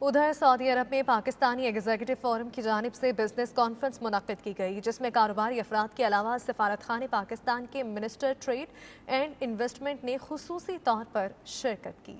ادھر سعودی عرب میں Pakistani executive forum کی جانب سے بزنس کانفرنس منعقد کی گئی، جس میں کاروباری افراد کے علاوہ سفارت خانے پاکستان کے منسٹر ٹریڈ اینڈ انویسٹمنٹ نے خصوصی طور پر شرکت کی۔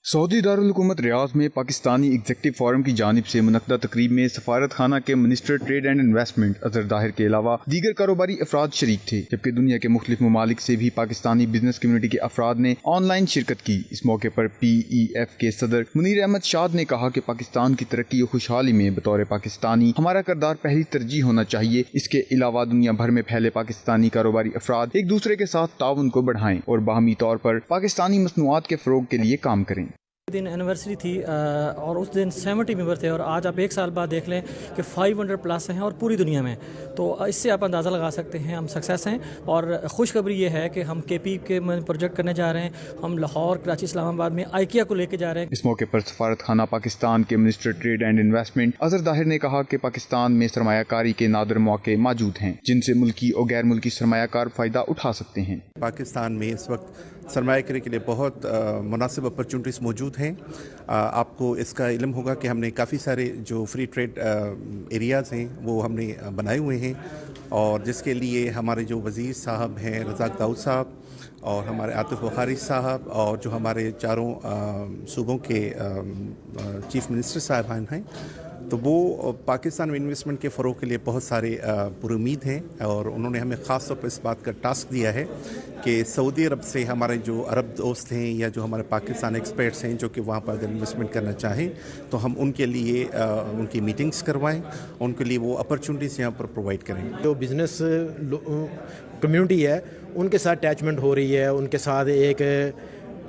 سعودی دارالحکومت ریاض میں پاکستانی ایگزیکٹو فورم کی جانب سے منعقدہ تقریب میں سفارت خانہ کے minister trade and investment Azhar Zahir کے علاوہ دیگر کاروباری افراد شریک تھے، جبکہ دنیا کے مختلف ممالک سے بھی پاکستانی بزنس کمیونٹی کے افراد نے آن لائن شرکت کی۔ اس موقع پر پی ای ایف کے صدر منیر احمد شاد نے کہا کہ پاکستان کی ترقی و خوشحالی میں بطور پاکستانی ہمارا کردار پہلی ترجیح ہونا چاہیے۔ اس کے علاوہ دنیا بھر میں پھیلے پاکستانی کاروباری افراد ایک دوسرے کے ساتھ تعاون کو بڑھائیں اور باہمی طور پر پاکستانی مصنوعات کے فروغ کے لیے کام کریں۔ دن اینیورسری تھی اور اس دن 70 ممبر تھے، اور آج آپ ایک سال بعد دیکھ لیں کہ 500 پلس ہیں اور پوری دنیا میں، تو اس سے آپ اندازہ لگا سکتے ہیں ہم سکسیس ہیں۔ اور خوشخبری یہ ہے کہ ہم کے پی کے پروجیکٹ کرنے جا رہے ہیں، ہم لاہور، کراچی، اسلام آباد میں آئیکیا کو لے کے جا رہے ہیں۔ اس موقع پر سفارت خانہ پاکستان کے minister trade and investment Azhar Zahir نے کہا کہ پاکستان میں سرمایہ کاری کے نادر مواقع موجود ہیں جن سے ملکی اور غیر ملکی سرمایہ کار فائدہ اٹھا سکتے ہیں۔ پاکستان میں اس وقت سرمایہ کاری کے لیے بہت مناسب اپرچونٹیز موجود ہیں۔ آپ کو اس کا علم ہوگا کہ ہم نے کافی سارے جو فری ٹریڈ ایریاز ہیں وہ ہم نے بنائے ہوئے ہیں، اور جس کے لیے ہمارے جو وزیر صاحب ہیں رزاق داؤد صاحب، اور ہمارے عاطف بخاری صاحب، اور جو ہمارے چاروں صوبوں کے چیف منسٹر صاحبان ہیں، تو وہ پاکستان میں انویسٹمنٹ کے فروغ کے لیے بہت سارے پر امید ہیں، اور انہوں نے ہمیں خاص طور پر اس بات کا ٹاسک دیا ہے کہ سعودی عرب سے ہمارے جو عرب دوست ہیں یا جو ہمارے پاکستان ایکسپرٹس ہیں جو کہ وہاں پر اگر انویسٹمنٹ کرنا چاہیں تو ہم ان کے لیے ان کی میٹنگز کروائیں، ان کے لیے وہ اپرچونٹیز یہاں پر پرووائڈ کریں۔ جو بزنس کمیونٹی ہے ان کے ساتھ اٹیچمنٹ ہو رہی ہے، ان کے ساتھ ایک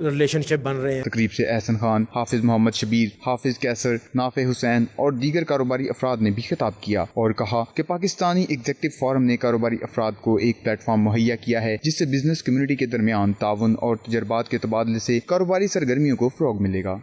ریلیشن شپ بن رہے ہیں۔ تقریب سے احسن خان، حافظ محمد شبیر، حافظ کیسر، نافع حسین اور دیگر کاروباری افراد نے بھی خطاب کیا اور کہا کہ پاکستانی ایگزیکٹو فورم نے کاروباری افراد کو ایک پلیٹ فارم مہیا کیا ہے جس سے بزنس کمیونٹی کے درمیان تعاون اور تجربات کے تبادلے سے کاروباری سرگرمیوں کو فروغ ملے گا۔